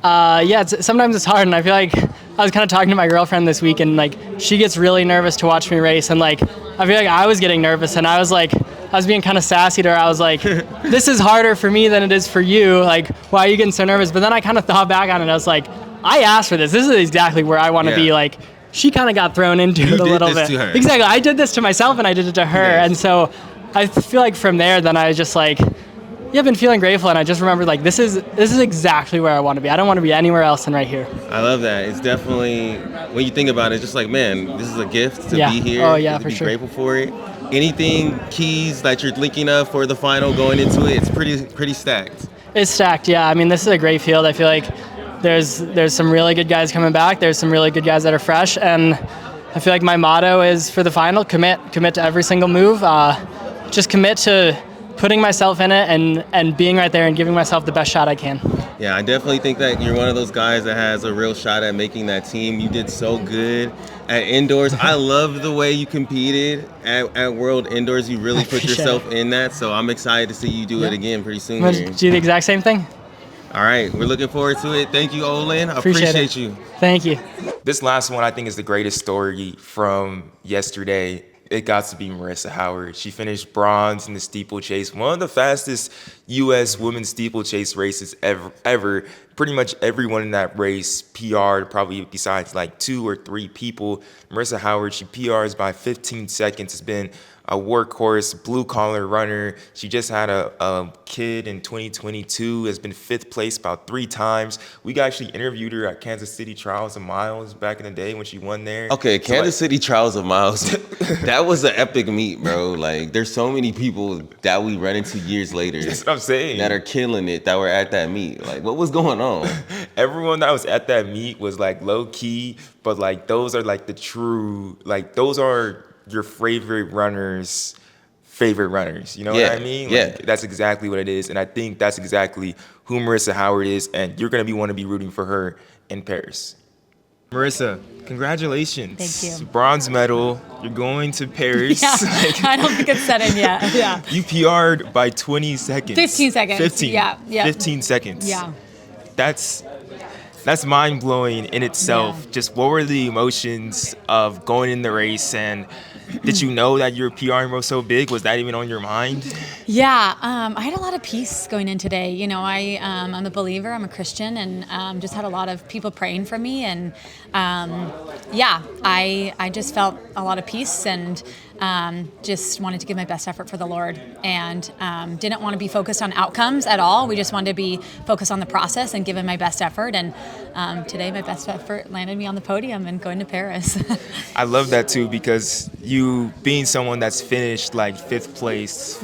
sometimes it's hard. And I feel like I was kind of talking to my girlfriend this week, and she gets really nervous to watch me race, and I feel like I was getting nervous, and I was being kind of sassy to her. I was like, this is harder for me than it is for you. Why are you getting so nervous? But then I kind of thought back on it. I was like, I asked for this. This is exactly where I want to be. She kind of got thrown into it a little bit. To her. Exactly. I did this to myself, and I did it to her. Yes. And so I feel like from there, then I was just I've been feeling grateful, and I just remembered this is exactly where I want to be. I don't want to be anywhere else than right here. I love that. It's definitely, when you think about it, just man, this is a gift to be here. Oh yeah, to for be sure. Grateful for it. Anything keys that you're thinking of for the final going into it? It's pretty stacked. It's stacked. Yeah. I mean, this is a great field. I feel like there's some really good guys coming back. There's some really good guys that are fresh, and I feel like my motto is for the final: commit to every single move. Just commit to putting myself in it and being right there and giving myself the best shot I can. Yeah, I definitely think that you're one of those guys that has a real shot at making that team. You did so good at indoors. I love the way you competed at World Indoors. You really put yourself in that, so I'm excited to see you do it again pretty soon. Do the exact same thing? All right, we're looking forward to it. Thank you, Olin. Appreciate you. Thank you. This last one I think is the greatest story from yesterday. It got to be Marissa Howard. She finished bronze in the steeplechase, one of the fastest U.S. women's steeplechase races ever. Pretty much everyone in that race PR'd, probably besides like 2 or 3 people. Marissa Howard, she PRs by 15 seconds. It's been a workhorse, blue-collar runner. She just had a kid in 2022, has been 5th place about 3 times. We actually interviewed her at Kansas City Trials of Miles back in the day when she won there. Okay, Kansas City Trials of Miles, that was an epic meet, bro. Like, there's so many people that we run into years later. That's what I'm saying. That are killing it, that were at that meet. Like, what was going on? Everyone that was at that meet was like low-key, but like those are like the true, like those are your favorite runners' favorite runners. You know what I mean? Like, that's exactly what it is. And I think that's exactly who Marissa Howard is. And you're going to want to be rooting for her in Paris. Marissa, congratulations. Thank you. Bronze medal. You're going to Paris. Yeah, I don't think it's set in yet. Yeah. You PR'd by 20 seconds. 15 seconds. 15. Yeah. 15 seconds. Yeah. That's mind-blowing in itself. Yeah. Just what were the emotions of going in the race, and did you know that your PR was so big? Was that even on your mind? Yeah, I had a lot of peace going in today. You know, I'm a believer, I'm a Christian, and just had a lot of people praying for me. And I just felt a lot of peace and just wanted to give my best effort for the Lord, and didn't want to be focused on outcomes at all. We just wanted to be focused on the process and giving my best effort. And today, my best effort landed me on the podium and going to Paris. I love that too, because you being someone that's finished like 5th place,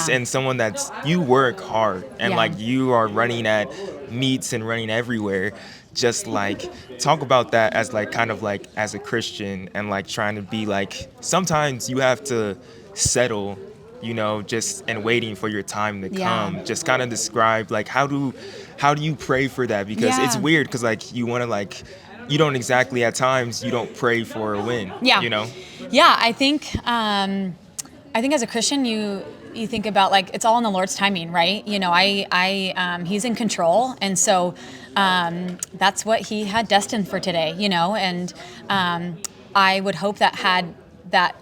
and someone that's, you work hard and like you are running at meets and running everywhere. Just like talk about that as like kind of like as a Christian, and like trying to be like, sometimes you have to settle, you know, just and waiting for your time to come. Just kind of describe like how do you pray for that, because it's weird, because like you want to like, you don't exactly, at times you don't pray for a win. You know. I think as a Christian, you think about like it's all in the Lord's timing, right? You know, He's in control, and so that's what He had destined for today. You know, and I would hope that had that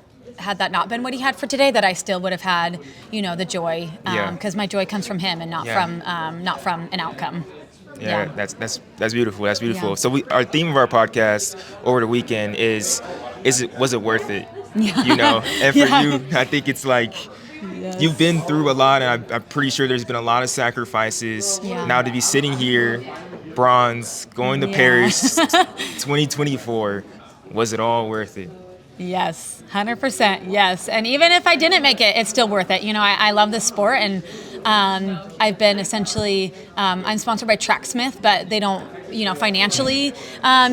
not been what He had for today, that I still would have had, you know, the joy, because my joy comes from Him and not from an outcome. That's beautiful. That's beautiful. Yeah. So our theme of our podcast over the weekend was it worth it? Yeah. You know, and for you, I think it's like, you've been through a lot, and I'm pretty sure there's been a lot of sacrifices. Yeah. Now to be sitting here, bronze, going to Paris 2024, was it all worth it? Yes, 100%. Yes. And even if I didn't make it, it's still worth it. You know, I love this sport, and I've been essentially, I'm sponsored by Tracksmith, but they don't, you know, financially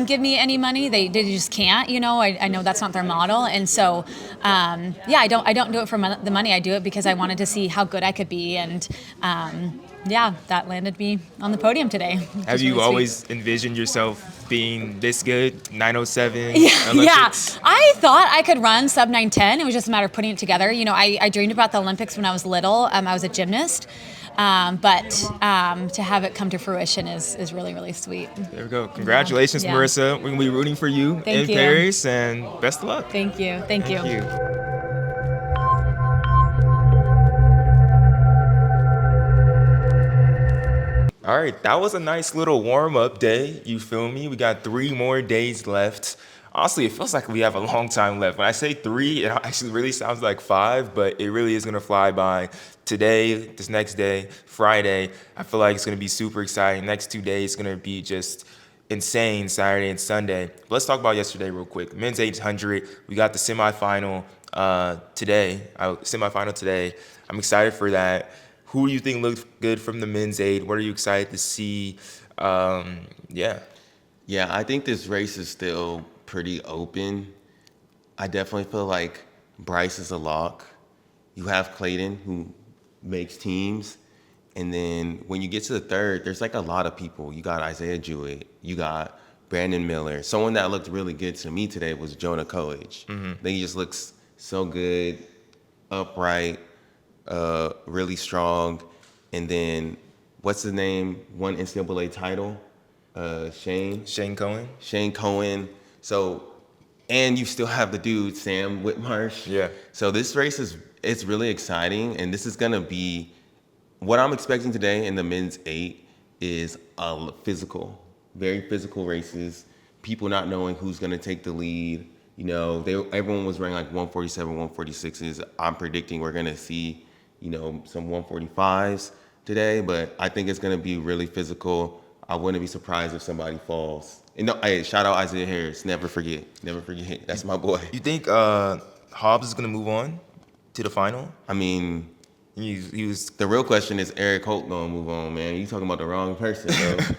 give me any money. They just can't, you know. I know that's not their model. And so, I don't do it for the money. I do it because I wanted to see how good I could be. And that landed me on the podium today. Have you always envisioned yourself being this good? 907 Olympics? Yeah, I thought I could run sub 910. It was just a matter of putting it together. You know, I dreamed about the Olympics when I was little. I was a gymnast. But to have it come to fruition is really, really sweet. There we go. Congratulations, Marissa. We're going to be rooting for you in Paris, and best of luck. Thank you. Thank you. All right, that was a nice little warm-up day, you feel me? We got 3 more days left. Honestly, it feels like we have a long time left. When I say 3, it actually really sounds like 5, but it really is going to fly by. Today, this next day, Friday, I feel like it's going to be super exciting. Next 2 days is going to be just insane, Saturday and Sunday. But let's talk about yesterday real quick. Men's 800, we got the semifinal today. I'm excited for that. Who do you think looked good from the men's 8? What are you excited to see? Yeah, I think this race is still pretty open. I definitely feel like Bryce is a lock. You have Clayton, who makes teams. And then when you get to the third, there's like a lot of people. You got Isaiah Jewett. You got Brandon Miller. Someone that looked really good to me today was Jonah Coage. I think he just looks so good, upright, really strong. And then what's his name? Won NCAA title. Shane Cohen. So, and you still have the dude Sam Whitmarsh. Yeah. So this race it's really exciting, and this is gonna be what I'm expecting today in the men's 8 is a very physical races. People not knowing who's gonna take the lead. You know, everyone was running like 147, 146s. I'm predicting we're gonna see, you know, some 145s today, but I think it's gonna be really physical. I wouldn't be surprised if somebody falls. And no, hey, shout out Isaiah Harris. Never forget. That's my boy. You think Hobbs is gonna move on to the final? I mean, he was. The real question is Eric Holt gonna move on, man. You talking about the wrong person, bro.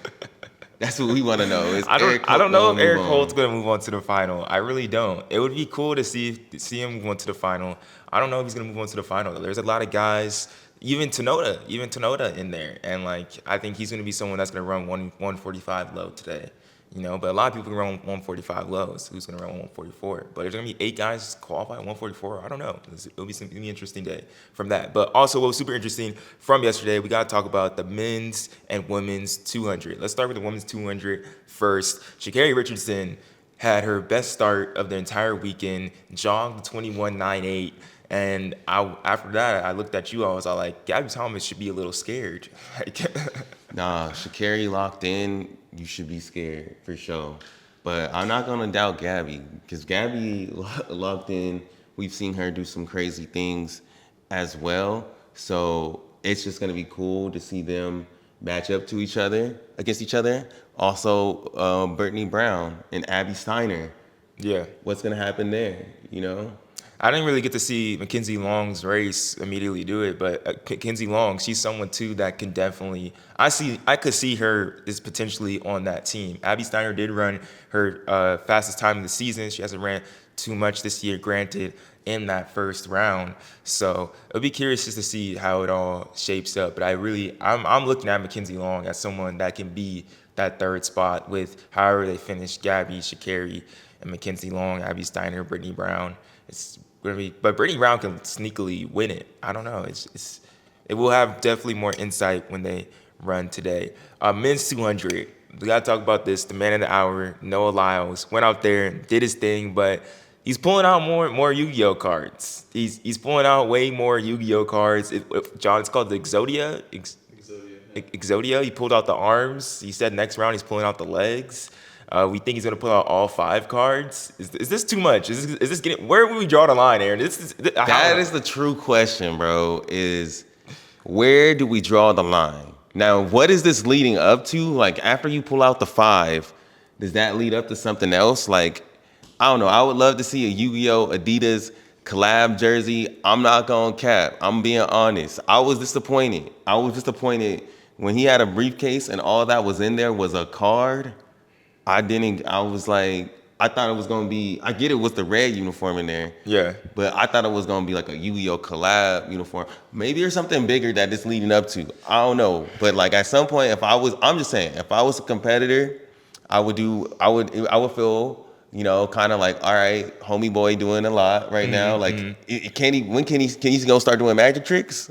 That's what we want to know. I don't know if Eric Holt's gonna move on to the final. I really don't. It would be cool to see him move on to the final. I don't know if he's gonna move on to the final. There's a lot of guys. Even Tinoda in there, and like I think he's gonna be someone that's gonna run 145 low today, you know. But a lot of people can run 145 lows. Who's gonna run 144? But there's gonna be 8 guys qualified 144. I don't know. It'll be an interesting day from that. But also, what was super interesting from yesterday, we gotta talk about the men's and women's 200. Let's start with the women's 200 first. Sha'Carri Richardson had her best start of the entire weekend, jogged 21.98. And after that, I looked at you. I was all like, Gabby Thomas should be a little scared. Nah, Sha'Carri locked in. You should be scared for sure. But I'm not gonna doubt Gabby because Gabby locked in. We've seen her do some crazy things as well. So it's just gonna be cool to see them match up to against each other. Also, Brittney Brown and Abby Steiner. Yeah. What's gonna happen there? You know. I didn't really get to see Mackenzie Long's race immediately do it, but Mackenzie Long, she's someone too that can definitely. I could see her is potentially on that team. Abby Steiner did run her fastest time of the season. She hasn't ran too much this year, granted, in that first round. So it'll be curious just to see how it all shapes up. But I'm looking at Mackenzie Long as someone that can be that third spot with however they finish Gabby, Sha'Carri, and Mackenzie Long, Abby Steiner, Brittney Brown. But Brittney Brown can sneakily win it. I don't know. It will have definitely more insight when they run today. Men's 200. We got to talk about this. The man of the hour, Noah Lyles, went out there, did his thing, but he's pulling out more Yu-Gi-Oh cards. He's pulling out way more Yu-Gi-Oh cards. John, it's called the Exodia. Exodia. He pulled out the arms. He said next round he's pulling out the legs. We think he's going to pull out all 5 cards. Is this too much? Is this getting? Where would we draw the line, Aaron? That is the true question, bro. Is where do we draw the line? Now, what is this leading up to? Like after you pull out the 5, does that lead up to something else? Like I don't know. I would love to see a Yu-Gi-Oh Adidas collab jersey. I'm not gonna cap. I'm being honest. I was disappointed when he had a briefcase and all that was in there was a card. I thought it was going to be, I get it was the red uniform in there. Yeah. But I thought it was going to be like a Yu-Gi-Oh collab uniform. Maybe there's something bigger that it's leading up to. I don't know. But like at some point, if I was a competitor, I would feel, you know, kind of like, all right, homie boy doing a lot right now. Like, can he go start doing magic tricks?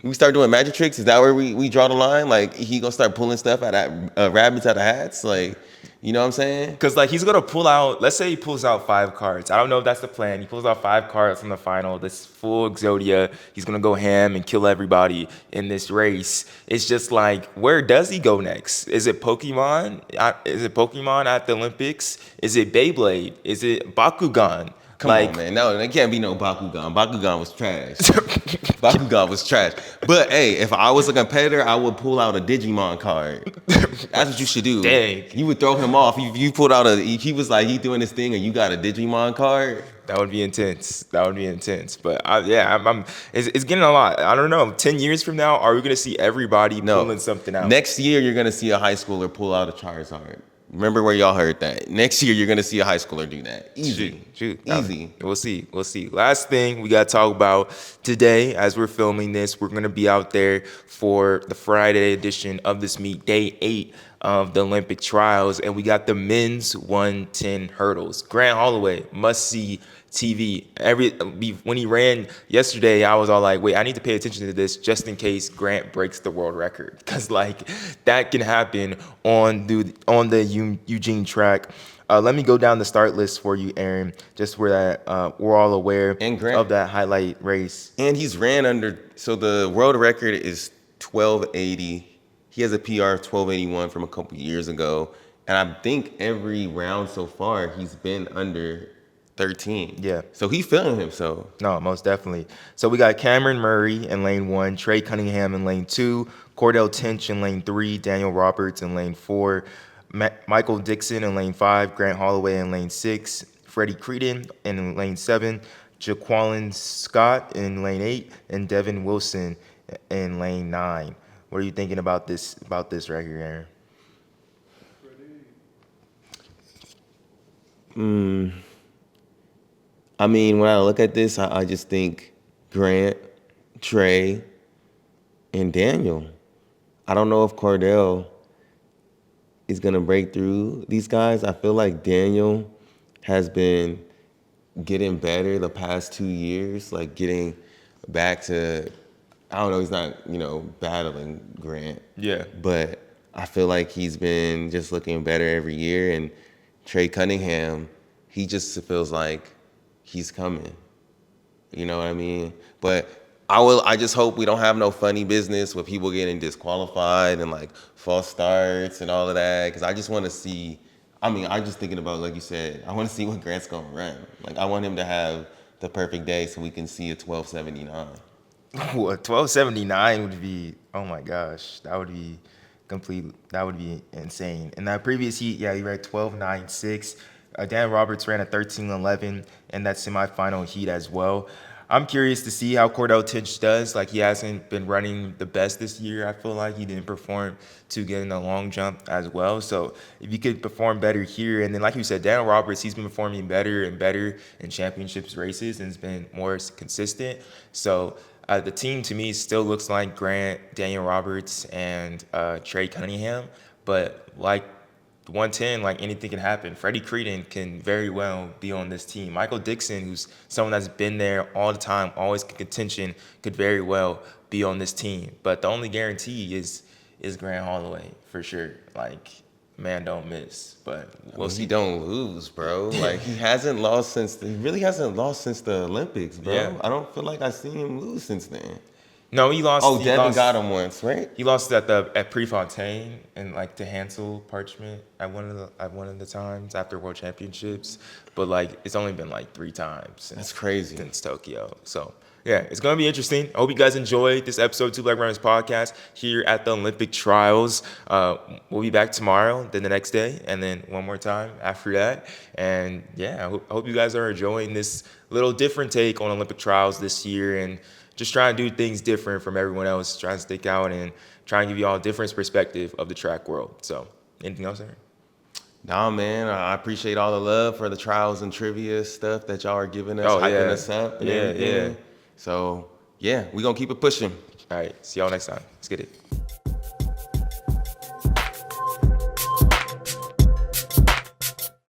We start doing magic tricks? Is that where we draw the line? Like, he gonna start pulling stuff out of rabbits out of hats? Like, you know what I'm saying? Because, like, he's going to pull out, let's say he pulls out 5 cards. I don't know if that's the plan. He pulls out 5 cards from the final, this full Exodia. He's going to go ham and kill everybody in this race. It's just like, where does he go next? Is it Pokemon? Is it Pokemon at the Olympics? Is it Beyblade? Is it Bakugan? Come on, man. No, there can't be no Bakugan. Bakugan was trash. Bakugan was trash. But, hey, if I was a competitor, I would pull out a Digimon card. That's what you should do. Dang. You would throw him off. You pulled out he was like, he doing this thing, and you got a Digimon card. That would be intense. But, it's getting a lot. I don't know. 10 years from now, are we going to see everybody pulling something out? Next year, you're going to see a high schooler pull out a Charizard. Remember where y'all heard that. Next year, you're going to see a high schooler do that. Easy. Easy. We'll see. Last thing we got to talk about today, as we're filming this, we're going to be out there for the Friday edition of this meet, day 8 of the Olympic trials. And we got the men's 110 hurdles. Grant Holloway, must-see TV. When he ran yesterday, I was all like, wait, I need to pay attention to this just in case Grant breaks the world record, because like that can happen on the Eugene track. Let me go down the start list for you, Aaron, just where that we're all aware of that highlight race. And he's ran under, so the world record is 1280. He has a PR of 1281 from a couple years ago. And I think every round so far, he's been under 13. Yeah. So he's feeling himself. No, most definitely. So we got Cameron Murray in lane 1, Trey Cunningham in lane 2, Cordell Tinch in lane 3, Daniel Roberts in lane 4, Michael Dixon in lane 5, Grant Holloway in lane 6, Freddie Creedon in lane 7, Jaqueline Scott in lane 8, and Devin Wilson in lane 9. What are you thinking about this right here, Aaron? I mean, when I look at this, I just think Grant, Trey, and Daniel. I don't know if Cordell is going to break through these guys. I feel like Daniel has been getting better the past 2 years, like getting back to, I don't know, he's not, battling Grant. Yeah. But I feel like he's been just looking better every year. And Trey Cunningham, he just feels like he's coming. You know what I mean? But I just hope we don't have no funny business with people getting disqualified and like false starts and all of that. Because I just want to see, I'm just thinking about, like you said, I want to see what Grant's going to run. Like, I want him to have the perfect day so we can see a 1279. Well, 1279 would be, oh my gosh, that would be insane. In that previous heat, yeah, he ran 1296. Dan Roberts ran a 1311 in that semifinal heat as well. I'm curious to see how Cordell Tinch does. Like, he hasn't been running the best this year. I feel like he didn't perform too good in the long jump as well. So if you could perform better here, and then like you said, Dan Roberts, he's been performing better and better in championships races and has been more consistent. So the team to me still looks like Grant, Daniel Roberts, and Trey Cunningham. But like 110, like anything can happen. Freddie Creedon can very well be on this team. Michael Dixon, who's someone that's been there all the time, always in contention, could very well be on this team. But the only guarantee is Grant Holloway for sure. Like, man, don't miss. But we'll see. He don't lose, bro. Like, he really hasn't lost since the Olympics, bro. Yeah. I don't feel like I've seen him lose since then. No, he lost. Oh, Devin got him once, right? He lost at Prefontaine and like to Hansel Parchment at one of the times after World Championships. But like, it's only been like 3 times. That's crazy. Since Tokyo. So yeah, it's gonna be interesting. I hope you guys enjoyed this episode of Two Black Runners podcast here at the Olympic Trials. We'll be back tomorrow, then the next day, and then one more time after that. And yeah, I hope you guys are enjoying this little different take on Olympic Trials this year, and just trying to do things different from everyone else, trying to stick out and try and give you all a different perspective of the track world. So, anything else, Aaron? Nah, man, I appreciate all the love for the trials and trivia stuff that y'all are giving us, hyping us up and everything. Yeah. So, yeah, we're going to keep it pushing. All right, see y'all next time. Let's get it.